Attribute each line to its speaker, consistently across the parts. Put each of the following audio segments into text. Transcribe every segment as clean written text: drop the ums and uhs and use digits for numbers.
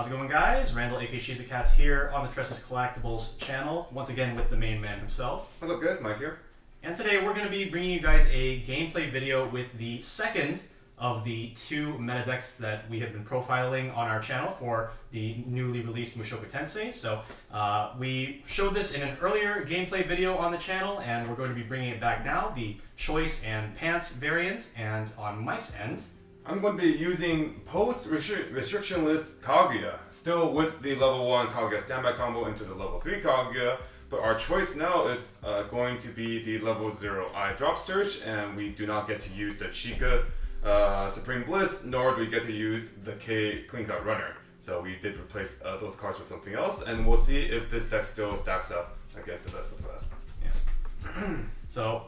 Speaker 1: How's it going, guys? Randall, aka Shizukatz, here on the Tressa's Collectibles channel, once again with the main man himself.
Speaker 2: What's up, guys? Mike here.
Speaker 1: And today we're going to be bringing you guys a gameplay video with the second of the two meta decks that we have been profiling on our channel for the newly released Mushoku Tensei. So we showed this in an earlier gameplay video on the channel, and we're going to be bringing it back now, the Choice and Pants variant. And on Mike's end,
Speaker 2: I'm going to be using post-restriction list Kaguya, still with the level 1 Kaguya standby combo into the level 3 Kaguya, but our choice now is going to be the level 0 eye drop search, and we do not get to use the Chica Supreme Bliss, nor do we get to use the K Clean Cut Runner. So we did replace those cards with something else, and we'll see if this deck still stacks up against the best of the best.
Speaker 1: Yeah. So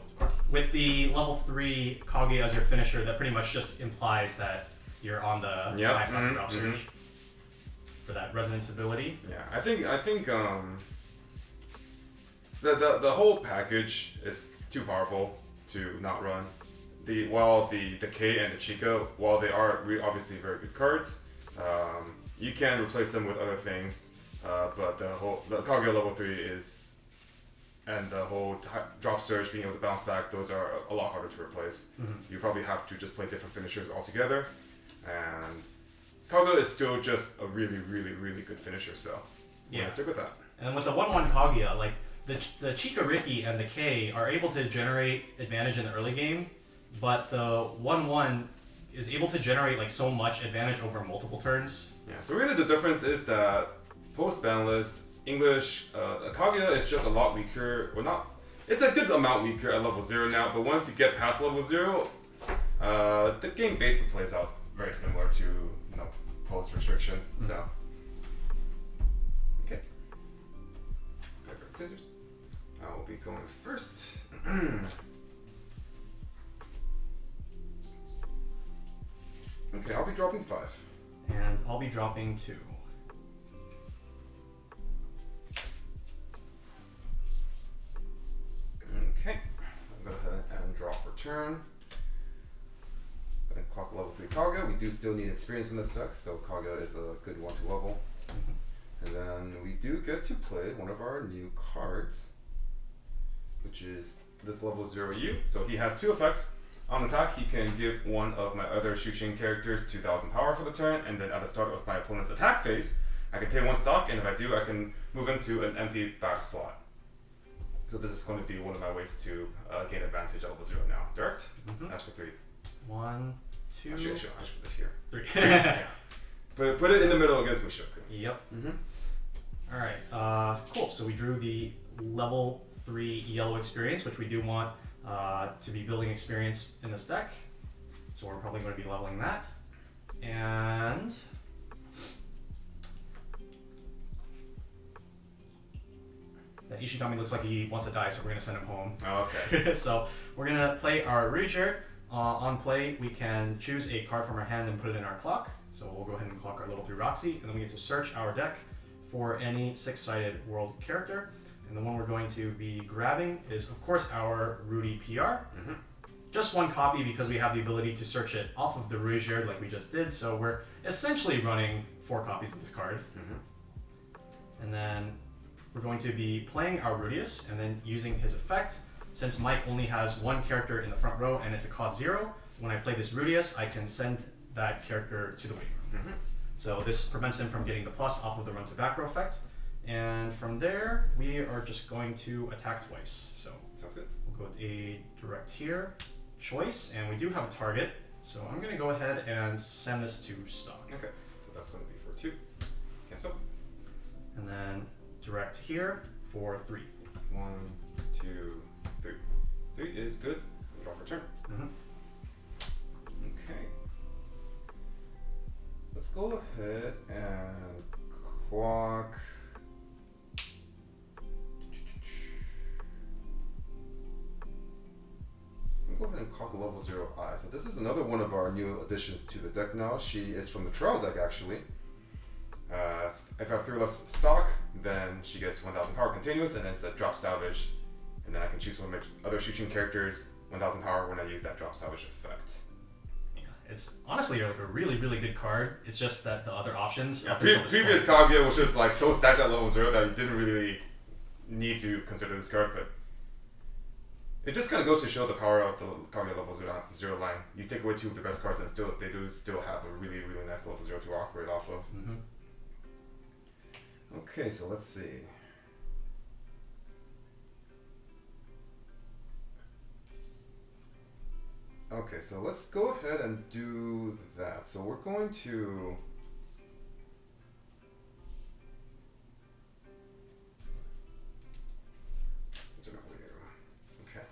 Speaker 1: with the level 3 Kaguya as your finisher, that pretty much just implies that you're on the high side drop search for that resonance ability.
Speaker 2: Yeah, I think the whole package is too powerful to not run. While the K and the Chica, while they are obviously very good cards, you can replace them with other things. But the Kaguya level 3 is, and the whole drop surge, being able to bounce back, those are a lot harder to replace. You probably have to just play different finishers altogether. And Kaguya is still just a really, really, really good finisher, so yeah, stick with that.
Speaker 1: And with the 1/1 Kaguya, like the Chica Riki and the K are able to generate advantage in the early game, but the 1/1 is able to generate like so much advantage over multiple turns.
Speaker 2: Yeah, so really the difference is that post-ban list, English, Kaguya is just a lot weaker, or not, it's a good amount weaker at level 0 now, but once you get past level 0, the game basically plays out very similar to post-restriction, so. Okay. Paper and scissors. I will be going first. Okay, I'll be dropping 5.
Speaker 1: And I'll be dropping 2.
Speaker 2: Okay, I'll go ahead and draw for turn. And clock level 3 Kaguya. We do still need experience in this deck, so Kaguya is a good one to level. And then we do get to play one of our new cards, which is this level 0U. So he has 2 effects. On attack, he can give one of my other Shuchin characters 2,000 power for the turn, and then at the start of my opponent's attack phase, I can pay 1 stock, and if I do, I can move into an empty back slot. So this is going to be one of my ways to gain advantage at level 0 now. Direct? That's for 3.
Speaker 1: 1, 2,
Speaker 2: Actually, I should put this here.
Speaker 1: 3.
Speaker 2: Yeah. Put it in the middle against Mushoku.
Speaker 1: Yep. Alright, cool. So we drew the level 3 yellow experience, which we do want to be building experience in this deck. So we're probably going to be leveling that. And that Ishigami looks like he wants to die, so we're going to send him home.
Speaker 2: Oh, okay.
Speaker 1: So we're going to play our Ruijerd. On play, we can choose a card from our hand and put it in our clock. So we'll go ahead and clock our level 3 Roxy, and then we get to search our deck for any 6-sided world character. And the one we're going to be grabbing is, of course, our Rudy PR. Just 1 copy because we have the ability to search it off of the Ruijerd like we just did. So we're essentially running 4 copies of this card. And then we're going to be playing our Rudius and then using his effect. Since Mike only has 1 character in the front row and it's a cost 0, when I play this Rudius, I can send that character to the waiting room. So this prevents him from getting the plus off of the run to back row effect. And from there, we are just going to attack twice. So
Speaker 2: sounds good.
Speaker 1: We'll go with a direct here, choice, and we do have a target. So I'm going to go ahead and send this to stock.
Speaker 2: Okay, so that's going to be for 2. Cancel.
Speaker 1: And then direct here for 3.
Speaker 2: 1, 2, 3. 3 is good. Draw for turn. Okay. Let's go ahead and clock. Go ahead and clock a level 0 eye. So this is another one of our new additions to the deck now. She is from the trial deck actually. If I have 3 less stock, then she gets 1,000 power continuous, and then it's a drop salvage. And then I can choose one of my other Shuchin characters 1,000 power when I use that drop salvage effect.
Speaker 1: Yeah, It's honestly like a really, really good card. It's just that the other options.
Speaker 2: Yeah,
Speaker 1: up until this
Speaker 2: previous
Speaker 1: point-
Speaker 2: Kaguya was just like so stacked at level 0 that you didn't really need to consider this card, but it just kind of goes to show the power of the Kaguya level 0 line. You take away 2 of the best cards and they do still have a really, really nice level 0 to operate off of.
Speaker 1: Mm-hmm.
Speaker 2: Okay, so let's see. Okay, so let's go ahead and do that. So we're going to... Okay.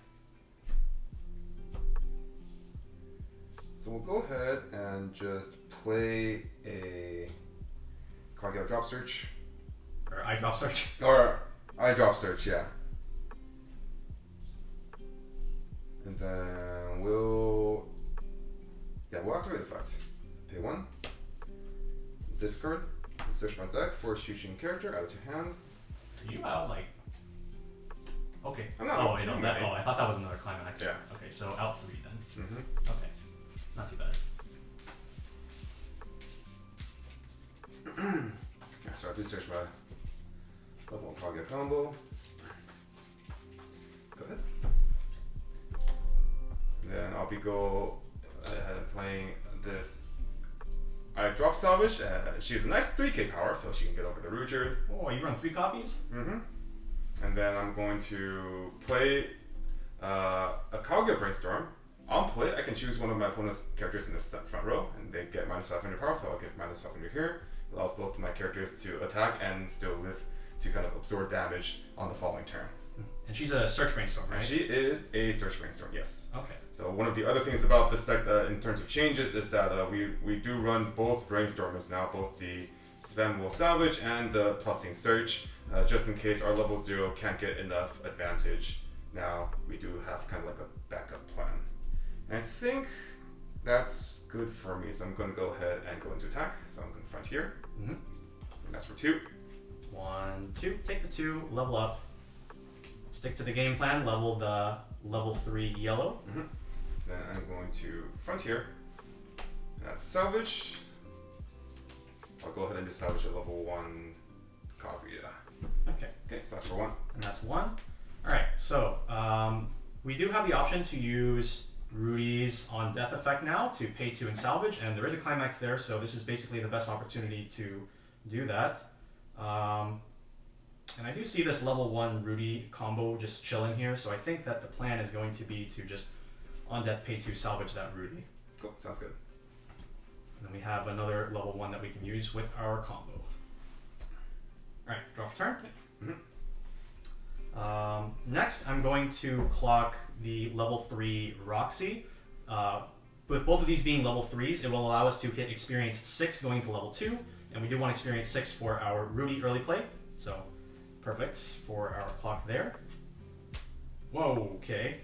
Speaker 2: So we'll go ahead and just play a Kaguya drop search.
Speaker 1: Or eye drop search.
Speaker 2: Or eye drop search, yeah. And then we'll activate effect. Pay 1. Discard. Search my deck for a Shushin character out to hand.
Speaker 1: Are you out like? Okay.
Speaker 2: I'm not
Speaker 1: oh
Speaker 2: out
Speaker 1: wait, no,
Speaker 2: too
Speaker 1: that.
Speaker 2: many.
Speaker 1: Oh, I thought that was another climax.
Speaker 2: Yeah.
Speaker 1: Okay, so out 3 then.
Speaker 2: Mm-hmm.
Speaker 1: Okay, not too bad.
Speaker 2: Yeah, so I do search my level 1 Kaguya combo. Go ahead. And then I'll be playing this. I drop salvage. She has a nice 3k power, so she can get over the Ruger.
Speaker 1: Oh, you run 3 copies?
Speaker 2: Mm-hmm. And then I'm going to play a Kaguya Brainstorm. On play, I can choose one of my opponent's characters in the front row, and they get minus 500 power, so I'll give minus 500 here. It allows both of my characters to attack and still live to kind of absorb damage on the following turn.
Speaker 1: And she's a search brainstorm, right?
Speaker 2: And she is a search brainstorm, yes.
Speaker 1: Okay.
Speaker 2: So one of the other things about this deck in terms of changes is that we do run both brainstormers now, both the spammable salvage and the plussing search, just in case our level 0 can't get enough advantage. Now we do have kind of like a backup plan. And I think that's good for me, so I'm going to go ahead and go into attack. So I'm going to front here,
Speaker 1: Mm-hmm.
Speaker 2: and that's for 2.
Speaker 1: 1, 2. Take the 2, level up. Stick to the game plan, level the level 3 yellow.
Speaker 2: Mm-hmm. Then I'm going to front here. That's salvage. I'll go ahead and just salvage a level 1 Kaguya.
Speaker 1: Okay.
Speaker 2: Okay, so that's for 1.
Speaker 1: And that's 1. Alright, so we do have the option to use Rudy's on death effect now to pay 2 and salvage, and there is a climax there, so this is basically the best opportunity to do that. And I do see this level 1 Rudy combo just chilling here, so I think that the plan is going to be to just on death pay 2 salvage that Rudy.
Speaker 2: Cool, sounds good.
Speaker 1: And then we have another level 1 that we can use with our combo. Alright, draw for turn.
Speaker 2: Mm-hmm.
Speaker 1: Next, I'm going to clock the level 3 Roxy. With both of these being level 3s, it will allow us to hit experience 6 going to level 2, and we do want experience 6 for our Rudy early play, so perfect for our clock there. Whoa, okay.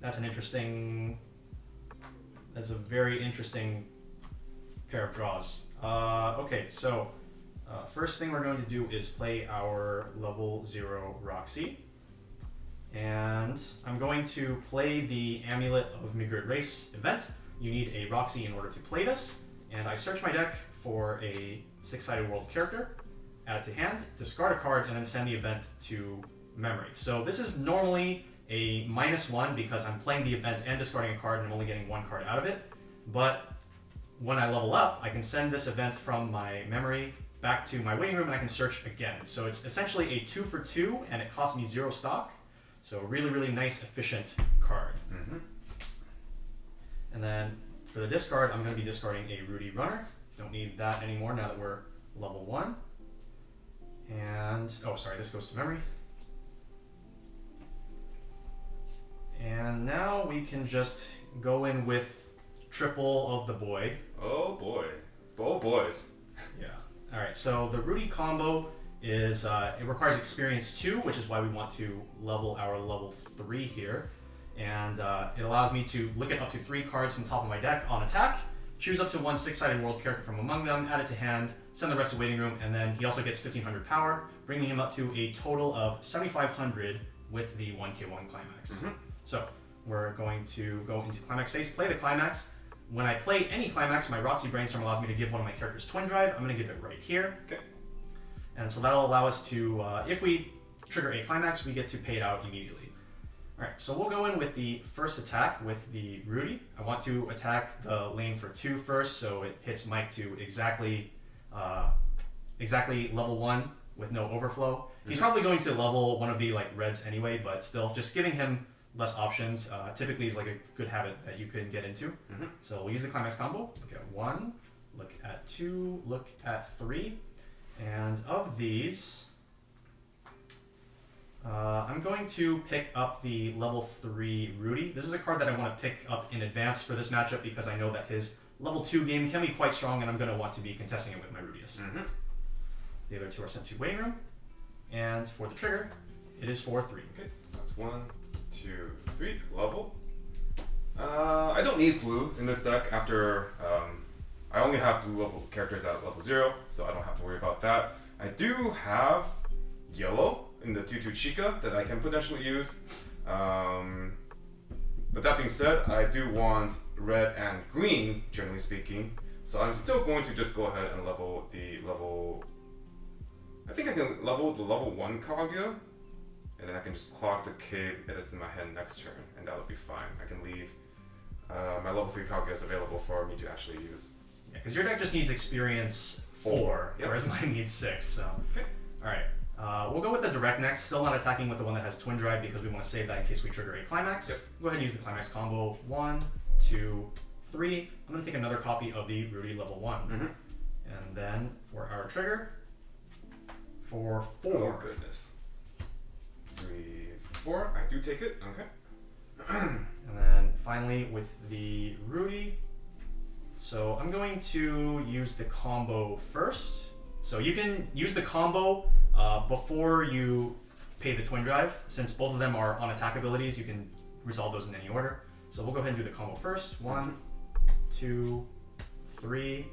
Speaker 1: That's a very interesting pair of draws. Okay, so first thing we're going to do is play our level 0 Roxy. And I'm going to play the Amulet of Migrid Race event. You need a Roxy in order to play this. And I search my deck for a 6-sided world character, add it to hand, discard a card, and then send the event to memory. So this is normally a -1 because I'm playing the event and discarding a card and I'm only getting 1 card out of it. But when I level up, I can send this event from my memory back to my waiting room and I can search again. So it's essentially a 2 for 2 and it costs me 0 stock. So really, really nice, efficient card.
Speaker 2: Mm-hmm.
Speaker 1: And then for the discard, I'm going to be discarding a Rudy Runner. Don't need that anymore now that we're level 1. And, oh sorry, this goes to memory. And now we can just go in with triple of the boy.
Speaker 2: Oh boy. Oh boys.
Speaker 1: Yeah. Alright, so the Rudy combo is, it requires experience 2, which is why we want to level our level 3 here. And it allows me to look at up to 3 cards from the top of my deck on attack, choose up to 1 6-sided world character from among them, add it to hand, send the rest to waiting room, and then he also gets 1500 power, bringing him up to a total of 7500 with the 1k1 climax.
Speaker 2: Mm-hmm.
Speaker 1: So we're going to go into climax phase, play the climax. When I play any climax, my Roxy Brainstorm allows me to give one of my characters Twin Drive. I'm going to give it right here.
Speaker 2: Okay.
Speaker 1: And so that'll allow us to, if we trigger a climax, we get to pay it out immediately. Alright, so we'll go in with the first attack with the Rudy. I want to attack the lane for 2 first, so it hits Mike to exactly level 1 with no overflow. He's probably going to level one of the reds anyway, but still, just giving him less options typically is like a good habit that you can get into. So we'll use the climax combo. Look at 1, look at 2, look at 3. And of these, I'm going to pick up the level 3 Rudy. This is a card that I want to pick up in advance for this matchup because I know that his level 2 game can be quite strong and I'm going to want to be contesting it with my Rudius. The other 2 are sent to waiting room. And for the trigger, it is for 3.
Speaker 2: Okay, that's 1, 2, 3, level. I don't need blue in this deck after I only have blue level characters at level 0, so I don't have to worry about that. I do have yellow in the 2/2 Chica that I can potentially use. But that being said, I do want red and green, generally speaking. So I'm still going to just go ahead and level the level... I think I can level the level 1 Kaguya, and then I can just clock the kid that's in my hand next turn, and that'll be fine. I can leave my level 3 Kaguyas available for me to actually use.
Speaker 1: Yeah, because your deck just needs experience 4, whereas mine needs 6. So,
Speaker 2: okay.
Speaker 1: Alright, we'll go with the direct next. Still not attacking with the one that has Twin Drive because we want to save that in case we trigger a climax. Go ahead and use the climax combo. 1, 2, 3. I'm going to take another copy of the Rudy level 1. And then for our trigger, for 4.
Speaker 2: Oh goodness. 3, 4. I do take it. Okay.
Speaker 1: And then finally with the Rudy. So I'm going to use the combo first. So you can use the combo before you pay the Twin Drive. Since both of them are on attack abilities, you can resolve those in any order. So we'll go ahead and do the combo first. 1, 2, 3.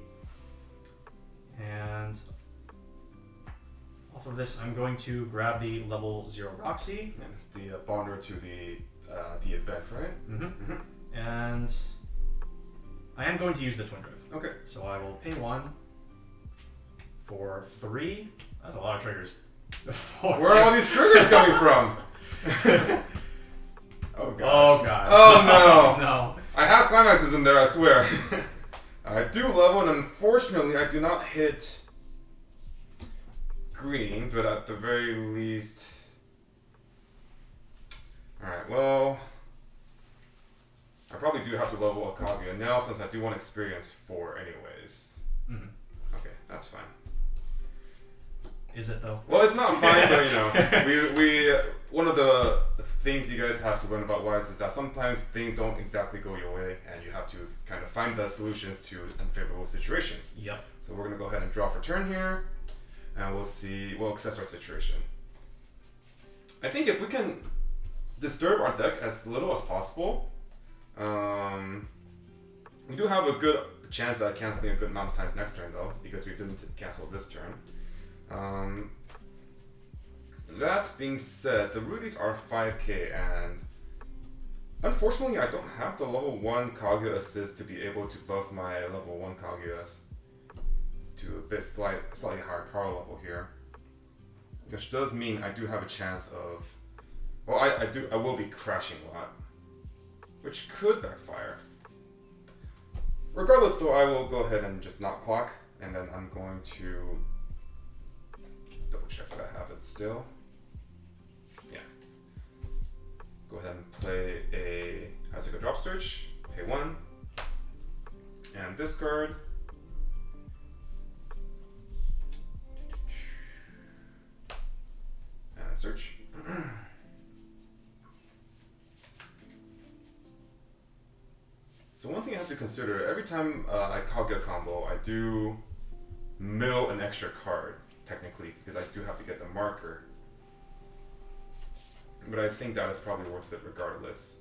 Speaker 1: And off of this, I'm going to grab the level 0 Roxy.
Speaker 2: And it's the bonder to the event, right?
Speaker 1: And I am going to use the Twin Drive.
Speaker 2: Okay.
Speaker 1: So I will pay 1 for 3. That's a lot of triggers.
Speaker 2: Where are all these triggers coming from? Oh god.
Speaker 1: Oh god.
Speaker 2: Oh no.
Speaker 1: No.
Speaker 2: I have climaxes in there, I swear. I do level, and unfortunately I do not hit green, but at the very least... Alright, well... I probably do have to level a Kaguya now since I do want experience 4 anyways. Okay, that's fine.
Speaker 1: Is it though?
Speaker 2: Well, it's not fine, but you know, we one of the things you guys have to learn about Weiss is that sometimes things don't exactly go your way, and you have to kind of find the solutions to unfavorable situations.
Speaker 1: Yep.
Speaker 2: So we're gonna go ahead and draw for turn here, and we'll assess our situation. I think if we can disturb our deck as little as possible, we do have a good chance at canceling a good amount of times next turn though, because we didn't cancel this turn. That being said, the Rudies are 5k, and unfortunately I don't have the level 1 Kaguya assist to be able to buff my level 1 Kaguyas to a bit slightly higher power level here, which does mean I do have a chance of, well, I will be crashing a lot, which could backfire. Regardless though, I will go ahead and just not clock, and then I'm going to double check that I have it still. Yeah. Go ahead and play a Asuka Drop Search, pay 1, and discard. And search. So one thing I have to consider, every time I Kaguya combo, I do mill an extra card, technically, because I do have to get the marker. But I think that is probably worth it regardless.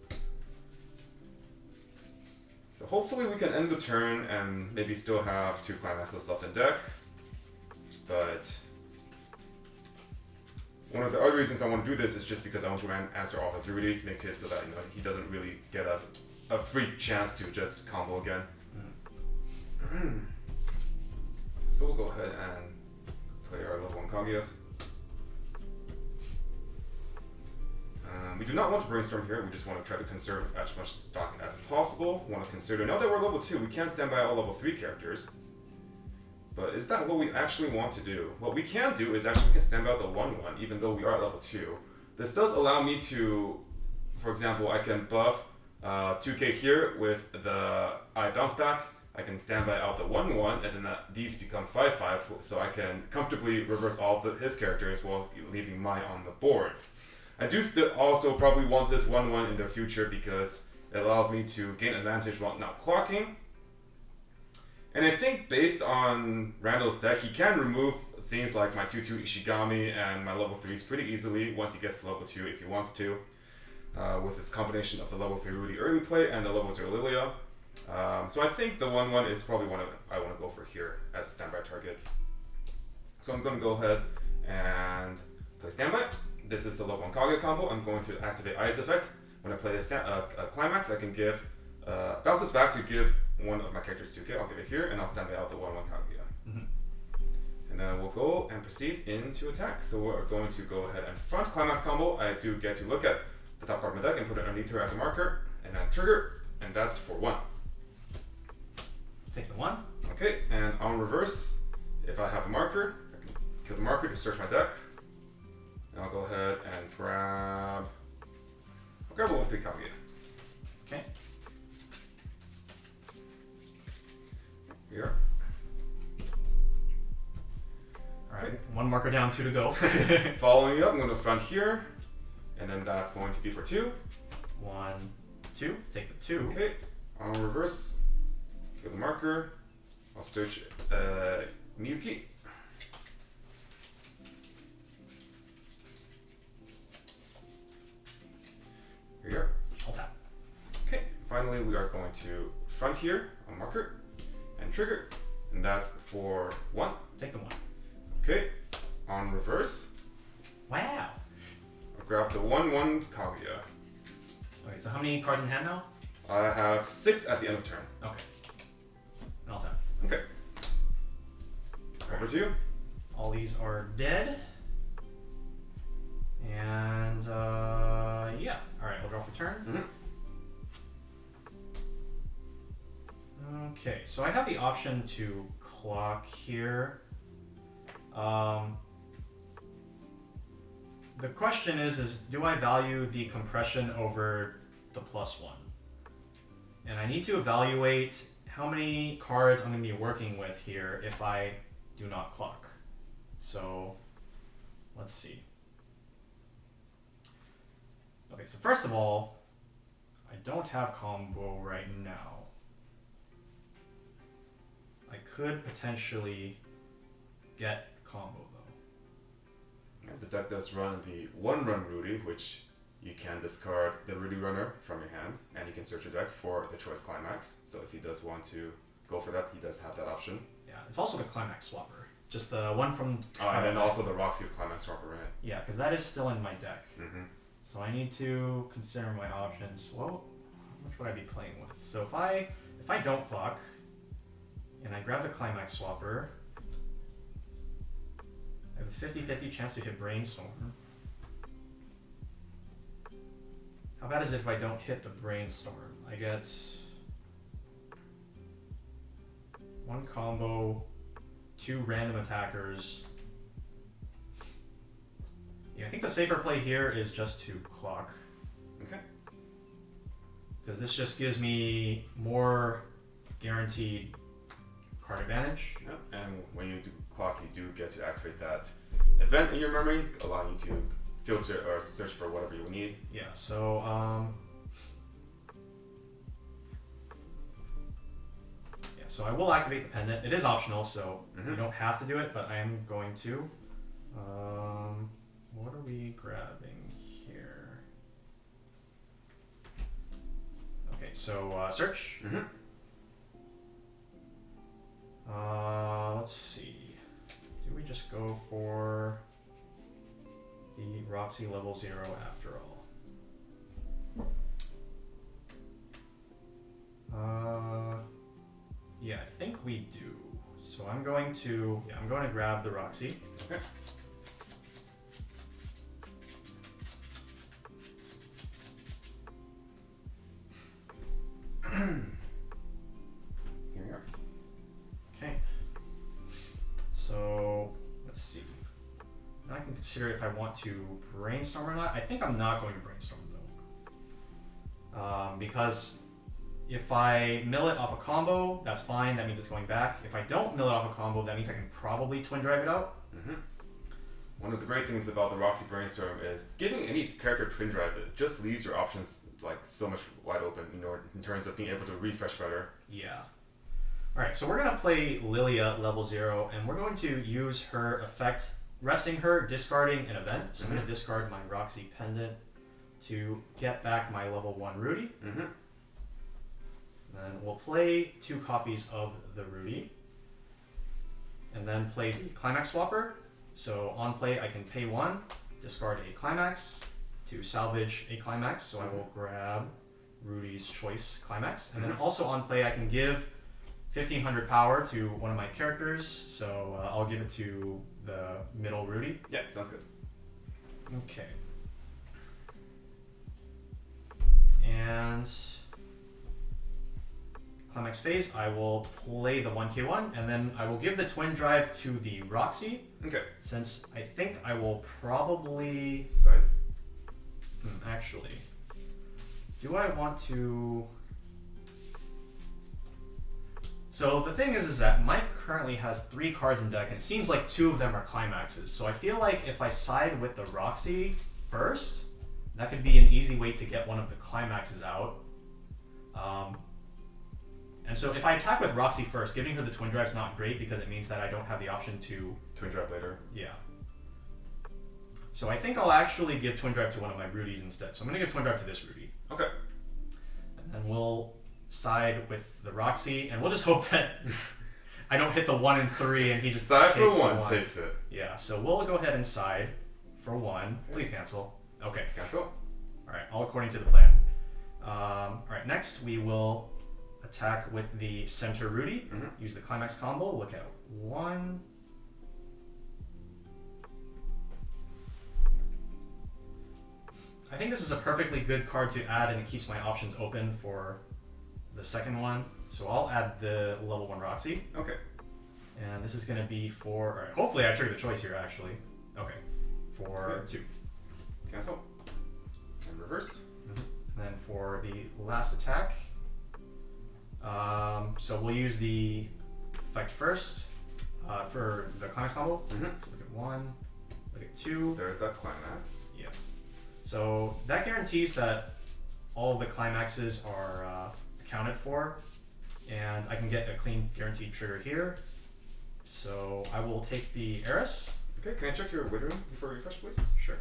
Speaker 2: So hopefully we can end the turn and maybe still have 2 climaxes left in deck. But one of the other reasons I want to do this is just because I want to answer all his release, make it so that he doesn't really get a free chance to just combo again. So we'll go ahead and play our level 1 Kaguya's. We do not want to brainstorm here, we just want to try to conserve as much stock as possible. We want to consider, now that we're level 2, we can't stand by all level 3 characters. But is that what we actually want to do? What we can do is actually we can stand by the 1/1, even though we are at level 2. This does allow me to, for example, I can buff 2k here with the I bounce back. I can stand by out the 1/1, and then these become 5/5, so I can comfortably reverse all of his characters while leaving mine on the board. I do also probably want this 1/1 in the future because it allows me to gain advantage while not clocking. And I think based on Randall's deck, he can remove things like my 2/2 Ishigami and my level 3s pretty easily once he gets to level 2 if he wants to, with this combination of the level 3 Rudy early play and the level 0 Lilia. So I think the 1/1 is probably one I want to go for here as a standby target. So I'm going to go ahead and play standby. This is the level 1 Kaguya combo. I'm going to activate Ice Effect. When I play a climax, I can give bounce this back to give one of my characters 2k. I'll give it here, and I'll standby out the 1/1 Kaguya. And then we'll go and proceed into attack. So we're going to go ahead and front climax combo. I do get to look at the top card of my deck and put it underneath her as a marker, and then trigger, and that's for 1.
Speaker 1: Take the 1.
Speaker 2: Okay, and on reverse, if I have a marker, I can kill the marker to search my deck. And I'll go ahead and grab a level 3 Kaguya.
Speaker 1: Okay.
Speaker 2: Here.
Speaker 1: Alright, okay. 1 marker down, 2 to go.
Speaker 2: Following up, I'm going to front here, and then that's going to be for 2.
Speaker 1: 1, 2. Take the 2.
Speaker 2: Okay, on reverse, kill the marker. I'll search Miyuki. Here you are.
Speaker 1: I'll tap.
Speaker 2: Okay, finally we are going to front here on marker and trigger, and that's for 1.
Speaker 1: Take the 1.
Speaker 2: Okay, on reverse.
Speaker 1: Wow.
Speaker 2: I'll grab the 1/1 Kaguya.
Speaker 1: Okay, so how many cards in hand now?
Speaker 2: I have 6 at the end of turn.
Speaker 1: Okay. And I'll tap.
Speaker 2: Okay. Over to you.
Speaker 1: All these are dead. And yeah. Alright, I'll draw for turn. Okay, so I have the option to clock here. The question is do I value the compression over the +1? And I need to evaluate how many cards I'm going to be working with here if I do not clock. So let's see. Okay, so first of all, I don't have combo right now. I could potentially get combo though.
Speaker 2: The deck does run the 1-run Rudy, which you can discard the Rudy runner from your hand, and you can search your deck for the choice climax. So if he does want to go for that, he does have that option.
Speaker 1: Yeah, it's also the climax swapper. Just the one from...
Speaker 2: and then also the Roxy climax swapper, right?
Speaker 1: Yeah, because that is still in my deck.
Speaker 2: Mm-hmm.
Speaker 1: So I need to consider my options. Well, how much would I be playing with? So if I don't clock, and I grab the climax swapper, I have a 50-50 chance to hit Brainstorm. How bad is it if I don't hit the Brainstorm? I get 1 combo, 2 random attackers. Yeah, I think the safer play here is just to clock.
Speaker 2: Okay.
Speaker 1: Because this just gives me more guaranteed card advantage.
Speaker 2: Yep. And when you do clock, you do get to activate that event in your memory, allowing you to filter or search for whatever you need.
Speaker 1: Yeah, so so I will activate the pendant. It is optional, so you don't have to do it, but I am going to. What are we grabbing here? Okay, so search. Let's see. Do we just go for the Roxy level 0 after all. Yeah, I think we do. So I'm going to grab the Roxy.
Speaker 2: Okay. Here we are.
Speaker 1: Okay. So let's see. Now I can consider if I want to brainstorm or not. I think I'm not going to brainstorm though. Because if I mill it off a combo, that's fine. That means it's going back. If I don't mill it off a combo, that means I can probably twin drive it out.
Speaker 2: Mm-hmm. One of the great things about the Roxy Brainstorm is giving any character twin drive it just leaves your options like so much wide open in terms of being able to refresh better.
Speaker 1: Yeah. Alright, so we're going to play Lilia level 0, and we're going to use her effect, resting her, discarding an event. So I'm going to discard my Roxy Pendant to get back my level 1 Rudy.
Speaker 2: Mm-hmm.
Speaker 1: Then we'll play 2 copies of the Rudy, and then play the Climax Swapper. So on play, I can pay 1, discard a Climax to salvage a Climax. So I will grab Rudy's Choice Climax, and then also on play, I can give 1500 power to one of my characters. So I'll give it to the middle Rudy.
Speaker 2: Yeah, sounds good.
Speaker 1: Okay. And Climax phase, I will play the 1k1, and then I will give the twin drive to the Roxy.
Speaker 2: Okay.
Speaker 1: Since I think I will probably...
Speaker 2: Side.
Speaker 1: Actually, do I want to... So the thing is that Mike currently has 3 cards in deck, and it seems like 2 of them are Climaxes. So I feel like if I side with the Roxy first, that could be an easy way to get one of the Climaxes out. And so if I attack with Roxy first, giving her the twin drive is not great because it means that I don't have the option to...
Speaker 2: Twin drive later.
Speaker 1: Yeah. So I think I'll actually give twin drive to one of my Rudys instead. So I'm going to give twin drive to this Rudy.
Speaker 2: Okay.
Speaker 1: And then we'll side with the Roxy, and we'll just hope that I don't hit the 1 and 3 and he just
Speaker 2: side
Speaker 1: takes
Speaker 2: for 1,
Speaker 1: the 1.
Speaker 2: takes it.
Speaker 1: Yeah, so we'll go ahead and side for 1. Please cancel. Okay.
Speaker 2: Cancel.
Speaker 1: Alright, all according to the plan. Alright, next we will attack with the center Rudy. Use the Climax combo. Look at 1. I think this is a perfectly good card to add, and it keeps my options open for the second one. So I'll add the level 1 Roxy.
Speaker 2: Okay.
Speaker 1: And this is going to be for... Alright, hopefully I trigger the choice here, actually. Okay. For 2.
Speaker 2: Cancel. And reversed.
Speaker 1: And then for the last attack... so we'll use the effect first for the Climax combo. So look at 1, look at 2.
Speaker 2: So there's that Climax.
Speaker 1: Yeah. So that guarantees that all of the Climaxes are accounted for, and I can get a clean guaranteed trigger here. So I will take the Eris.
Speaker 2: Okay, can I check your wait room before refresh, please?
Speaker 1: Sure.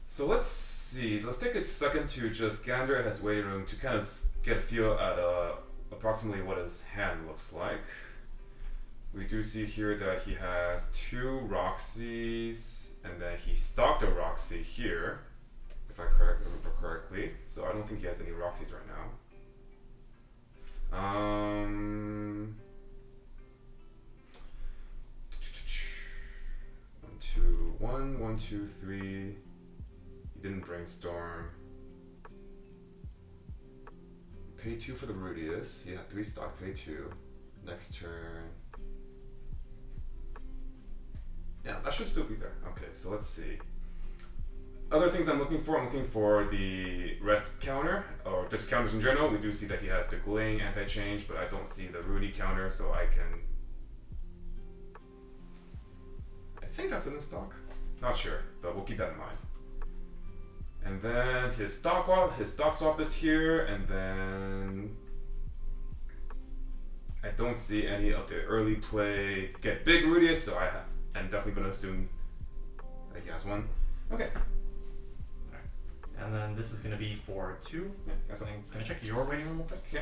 Speaker 2: So let's see. Let's take a second to just gander at his waiting room to kind of get a feel at approximately what his hand looks like. We do see here that he has 2 Roxys, and then he stocked a Roxy here, if I remember correctly. So I don't think he has any Roxys right now. 1, 2, 1, 1, 2, 3. He didn't brainstorm. Pay 2 for the Rudius. He had 3 stock, pay 2. Next turn. Yeah, that should still be there. Okay, so let's see. Other things I'm looking for the rest counter, or just counters in general. We do see that he has the Gling anti-change, but I don't see the Rudy counter, so I think that's in stock. Not sure, but we'll keep that in mind. And then his stock swap is here, and then I don't see any of the early play get big Rudius, so I'm definitely going to assume that he has one. Okay.
Speaker 1: Alright. And then this is going to be for 2.
Speaker 2: Yeah, got something.
Speaker 1: Can I check your waiting room real quick?
Speaker 2: Yeah.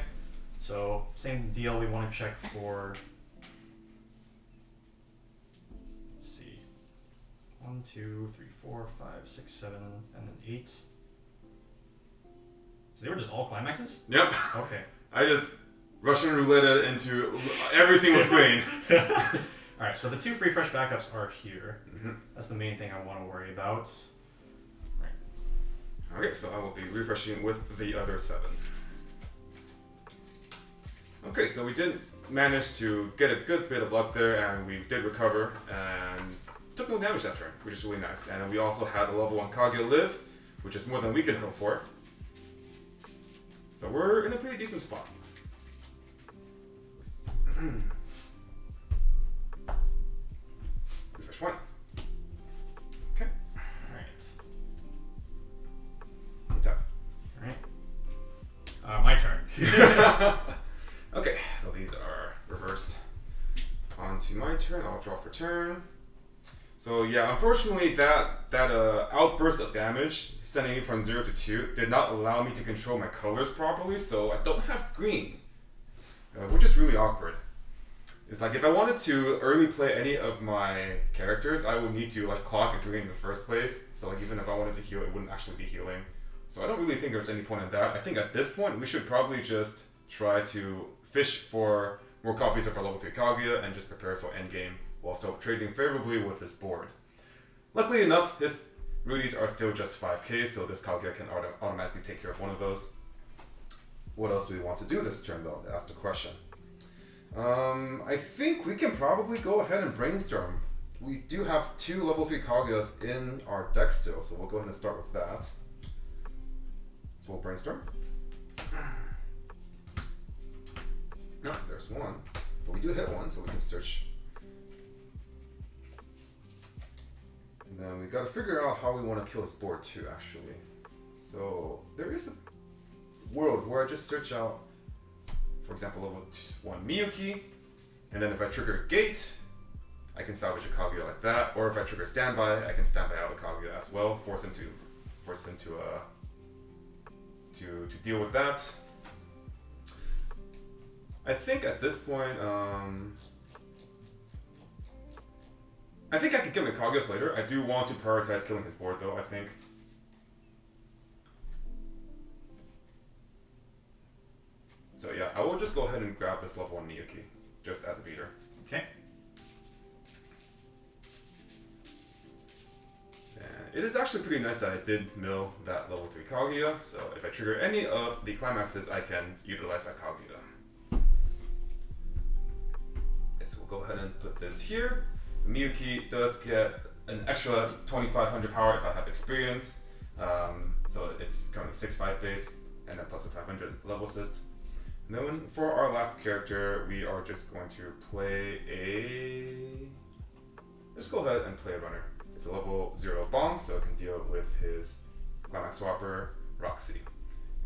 Speaker 1: So same deal, we want to check for... Let's see. 1, 1, 2, 3, 4, 5, 6, 7, and then 8. So they were just all climaxes?
Speaker 2: Yep.
Speaker 1: Okay.
Speaker 2: I just Russian roulette into everything was clean.
Speaker 1: Alright, so the 2 free fresh backups are here.
Speaker 2: Mm-hmm.
Speaker 1: That's the main thing I want to worry about. Right.
Speaker 2: Okay, so I will be refreshing with the other 7. Okay, so we did manage to get a good bit of luck there, and we did recover and took no damage that turn, which is really nice. And we also had a level 1 Kaguya live, which is more than we could hope for. So we're in a pretty decent spot. Refresh 1. Okay.
Speaker 1: Alright.
Speaker 2: Tap.
Speaker 1: Alright. My turn.
Speaker 2: Okay, so these are reversed. On to my turn. I'll draw for turn. So yeah, unfortunately that outburst of damage, sending me from 0 to 2, did not allow me to control my colors properly, so I don't have green, which is really awkward. It's like if I wanted to early play any of my characters, I would need to like clock a green in the first place, so like even if I wanted to heal, it wouldn't actually be healing. So I don't really think there's any point in that. I think at this point we should probably just try to fish for more copies of our level 3 Kaguya and just prepare for endgame while still trading favorably with his board. Luckily enough, his Rudies are still just 5k, so this Kaguya can automatically take care of one of those. What else do we want to do this turn though? That's the question. I think we can probably go ahead and brainstorm. We do have 2 level 3 Kaguyas in our deck still, so we'll go ahead and start with that. So we'll brainstorm. No, there's one. But we do hit one, so we can search. And then we gotta figure out how we want to kill his board too, actually. So there is a world where I just search out, for example, level 1 Miyuki, and then if I trigger Gate, I can salvage a Kaguya like that, or if I trigger Standby, I can standby out a Kaguya as well, force him to deal with that. I think at this point, I think I could kill my Kaguyas later. I do want to prioritize killing his board though, I think. So yeah, I will just go ahead and grab this level 1 Miyuki, just as a beater.
Speaker 1: Okay.
Speaker 2: And it is actually pretty nice that I did mill that level 3 Kaguya, so if I trigger any of the climaxes, I can utilize that Kaguya. Okay, so we'll go ahead and put this here. Miyuki does get an extra 2500 power if I have experience, so it's currently 6-5 base, and then plus a 500 level assist. And then for our last character, we are just going to play let's go ahead and play a runner. It's a level 0 bomb, so it can deal with his climax swapper, Roxy.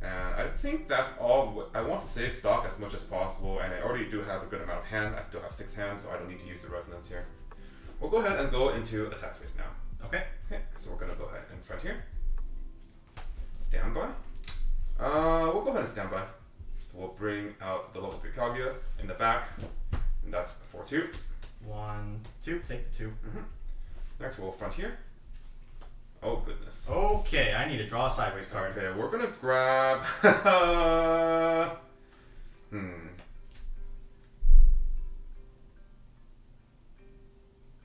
Speaker 2: And I think that's all. I want to save stock as much as possible, and I already do have a good amount of hand. I still have 6 hands, so I don't need to use the resonance here. We'll go ahead and go into attack phase now.
Speaker 1: Okay.
Speaker 2: Okay, so we're gonna go ahead and front here. Standby. We'll go ahead and standby. So we'll bring out the level 3 Kaguya in the back, and that's 4-2.
Speaker 1: 1, 2, take the 2.
Speaker 2: Mm-hmm. Next we'll front here. Oh goodness.
Speaker 1: Okay, I need to draw a sideways card.
Speaker 2: Okay, we're gonna grab.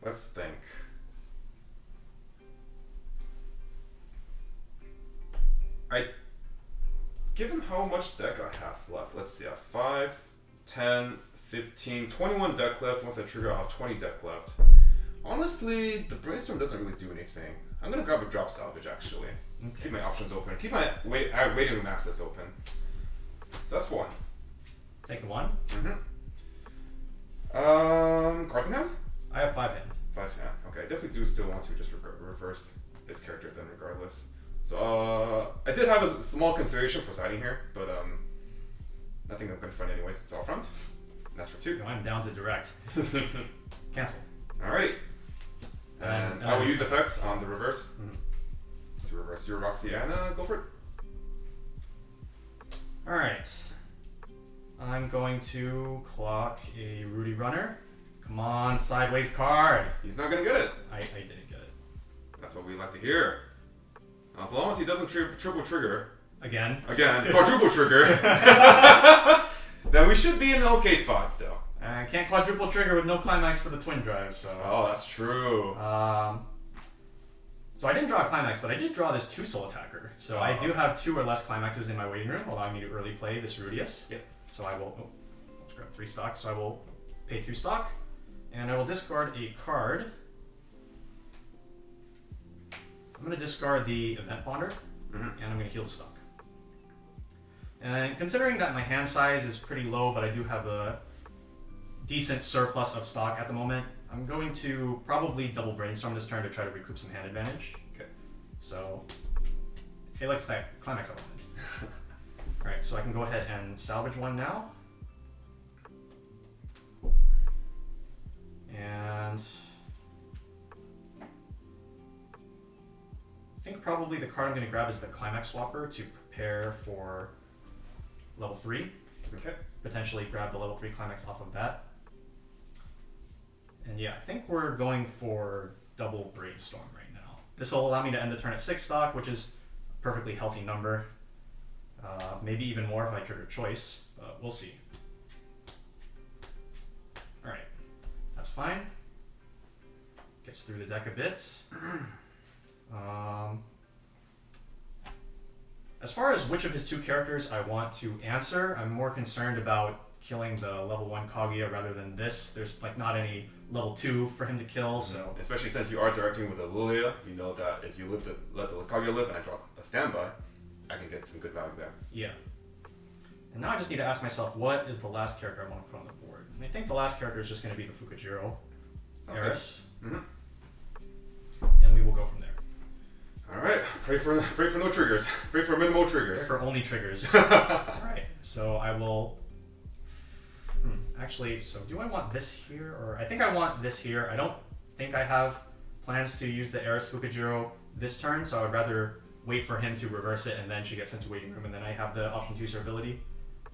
Speaker 2: Let's think. Given how much deck I have left, let's see, I have 5, 10, 15, 21 deck left. Once I trigger, I'll have 20 deck left. Honestly, the brainstorm doesn't really do anything. I'm gonna grab a drop salvage actually. Okay. Keep my options open. Keep my waiting room access open. So that's 1.
Speaker 1: Take the 1.
Speaker 2: Cards in hand?
Speaker 1: I have 5 hand.
Speaker 2: 5 hand. Okay, I definitely do still want to just reverse this character then regardless. So I did have a small consideration for siding here, but I think I'm gonna front anyways, so I'll front. And that's for 2.
Speaker 1: No, I'm down to direct. Cancel.
Speaker 2: Alright. And I will use effect on the reverse to reverse your Roxy and go for it.
Speaker 1: Alright. I'm going to clock a Rudy Runner. Come on, sideways card.
Speaker 2: He's not gonna get it.
Speaker 1: I didn't get it.
Speaker 2: That's what we like to hear. As long as he doesn't triple trigger.
Speaker 1: Again,
Speaker 2: quadruple trigger. Then we should be in the okay spot still.
Speaker 1: I can't quadruple trigger with no climax for the twin drive, so...
Speaker 2: Oh, that's true.
Speaker 1: So I didn't draw a climax, but I did draw this 2-soul attacker. So I do have 2 or less climaxes in my waiting room, allowing me to early play this Rudius.
Speaker 2: Yep.
Speaker 1: So I will... let's grab 3 stock. So I will pay 2 stock, and I will discard a card. I'm going to discard the Event Bonder, and I'm going to heal the stock. And considering that my hand size is pretty low, but I do have a decent surplus of stock at the moment, I'm going to probably double brainstorm this turn to try to recoup some hand advantage.
Speaker 2: Okay.
Speaker 1: So it likes that climax element. Alright, so I can go ahead and salvage one now. And I think probably the card I'm going to grab is the Climax Swapper to prepare for level 3.
Speaker 2: Okay.
Speaker 1: Potentially grab the level 3 Climax off of that. And yeah, I think we're going for double Brainstorm right now. This will allow me to end the turn at 6 stock, which is a perfectly healthy number. Maybe even more if I trigger Choice, but we'll see. Alright, that's fine. Gets through the deck a bit. As far as which of his 2 characters I want to answer, I'm more concerned about killing the level 1 Kaguya rather than this. There's like not any level 2 for him to kill, so...
Speaker 2: Especially since you are directing with a Lilia, you know that if you let the Kaguya live and I draw a standby, I can get some good value there.
Speaker 1: Yeah. And now I just need to ask myself, what is the last character I want to put on the board? And I think the last character is just going to be the Fukujiro Eris. And we will go from there.
Speaker 2: Alright, pray for no triggers. Pray for minimal triggers.
Speaker 1: Pray for only triggers. Alright, so I will... Actually, so do I want this here? Or I think I want this here. I don't think I have plans to use the Eris Fukujiro this turn, so I would rather wait for him to reverse it and then she gets into waiting room and then I have the option to use her ability.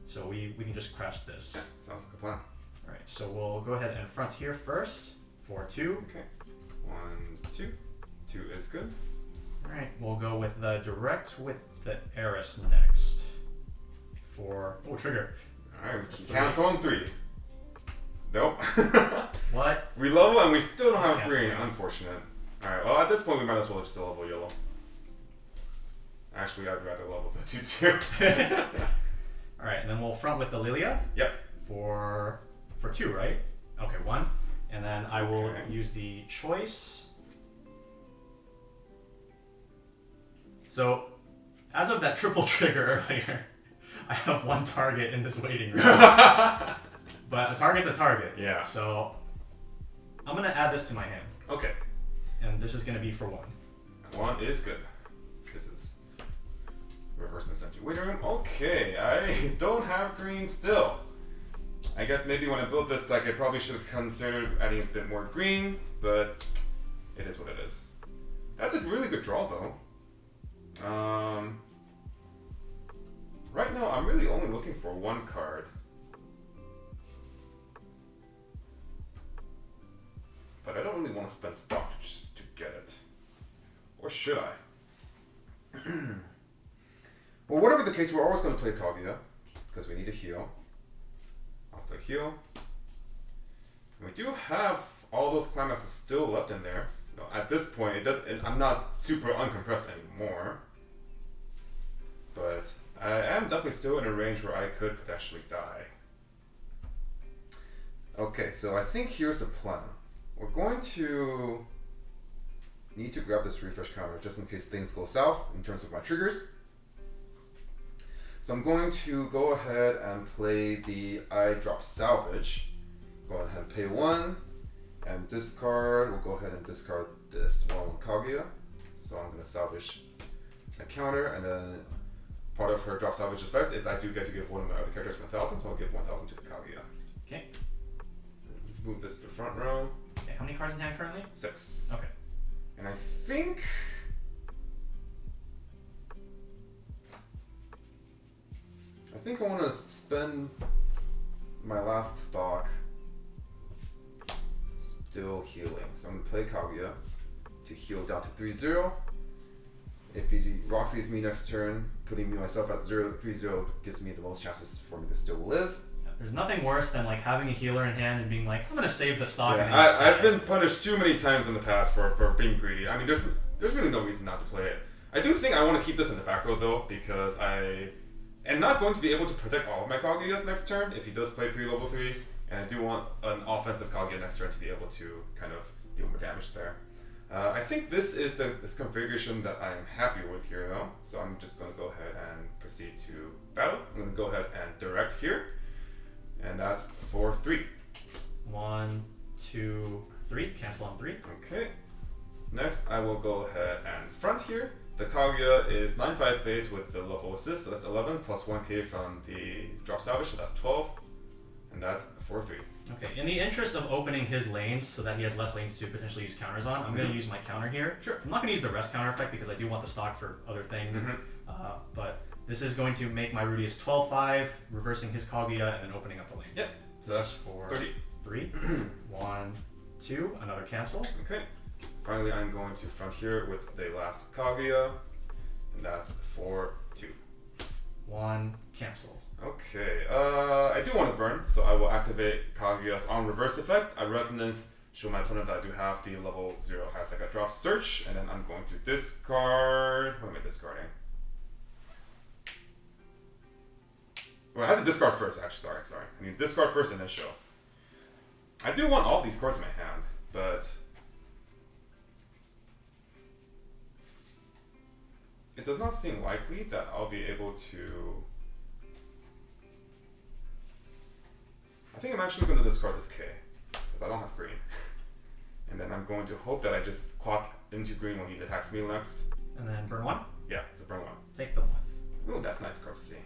Speaker 1: So we can just crash this.
Speaker 2: Yeah, sounds like a plan.
Speaker 1: Alright, so we'll go ahead and front here first for 2.
Speaker 2: Okay. 1, 2. 2 is good.
Speaker 1: Alright, we'll go with the direct with the Eris next. For... oh, trigger.
Speaker 2: Alright, cancel on 3. Nope.
Speaker 1: What?
Speaker 2: We level and we still don't have
Speaker 1: canceling.
Speaker 2: green. Unfortunate. Alright, well at this point we might as well just level yellow. Actually, I'd rather level the 2-2.
Speaker 1: Alright, and then we'll front with the Lilia.
Speaker 2: Yep.
Speaker 1: For 2, right? Okay, 1. And then I will use the Choice. So, as of that triple trigger earlier, I have 1 target in this waiting room. But a target's a target.
Speaker 2: Yeah.
Speaker 1: So, I'm going to add this to my hand.
Speaker 2: Okay.
Speaker 1: And this is going to be for 1.
Speaker 2: 1 is good. This is reversing the center. Waiting room. Okay, I don't have green still. I guess maybe when I built this deck, I probably should have considered adding a bit more green, but it is what it is. That's a really good draw, though. Right now, I'm really only looking for 1 card. But I don't really want to spend stock just to get it. Or should I? Well, whatever the case, we're always going to play Kaguya, because we need to heal. I'll play heal. And we do have all those climaxes still left in there. No, at this point, I'm not super uncompressed anymore. But I am definitely still in a range where I could potentially die. Okay, so I think here's the plan. We're going to need to grab this refresh counter just in case things go south in terms of my triggers. So I'm going to go ahead and play the I drop salvage. Go ahead and pay 1 and discard. We'll go ahead and discard this one Kaguya. So I'm going to salvage a counter, and then part of her drop salvage effect is I do get to give one of my other characters 1,000, so I'll give 1,000 to the Kaguya.
Speaker 1: Okay.
Speaker 2: Move this to the front row.
Speaker 1: Okay, how many cards in hand currently?
Speaker 2: 6.
Speaker 1: Okay.
Speaker 2: And I think I want to spend my last stock still healing. So I'm going to play Kaguya to heal down to 3-0. If he Roxy's me next turn, putting me myself at 3-0 gives me the most chances for me to still live.
Speaker 1: There's nothing worse than like having a healer in hand and being like, I'm gonna save the stock.
Speaker 3: Yeah, I've been punished too many times in the past for being greedy. I mean, there's really no reason not to play it. I do think I want to keep this in the back row though, because I am not going to be able to protect all of my Kaguyas next turn if he does play 3 level 3s, and I do want an offensive Kaguya next turn to be able to kind of deal more damage there. I think this is the configuration that I'm happy with here though, so I'm just going to go ahead and proceed to battle. I'm going to go ahead and direct here, and that's for 3.
Speaker 1: 1, 2, 3. Cancel on 3.
Speaker 3: Okay. Next, I will go ahead and front here. The Kaguya is 9/5 base with the level assist, so that's 11 plus 1k from the drop salvage, so that's 12, and that's 4/3.
Speaker 1: Okay, in the interest of opening his lanes so that he has less lanes to potentially use counters on, I'm going to use my counter here.
Speaker 3: Sure.
Speaker 1: I'm not going to use the rest counter effect because I do want the stock for other things, but this is going to make my Rudius 12/5, reversing his Kaguya, and then opening up the lane.
Speaker 3: Yep.
Speaker 1: So that's for 3. 1, 2, another cancel.
Speaker 3: Okay. Finally, I'm going to front here with the last Kaguya, and that's for 2.
Speaker 1: 1, cancel.
Speaker 3: Okay, I do want to burn, so I will activate Kaguya's on reverse effect. At resonance, show my opponent that I do have the level 0 has like a drop search, and then I'm going to discard. What am I discarding? Well, I have to discard first, actually. Sorry. I need to discard first and then show. I do want all of these cards in my hand, but it does not seem likely that I'll be able to. I think I'm actually going to discard this K, because I don't have green. And then I'm going to hope that I just clock into green when he attacks me next.
Speaker 1: And then burn 1?
Speaker 3: Yeah, so burn 1.
Speaker 1: Take the 1.
Speaker 3: Ooh, that's nice card to see.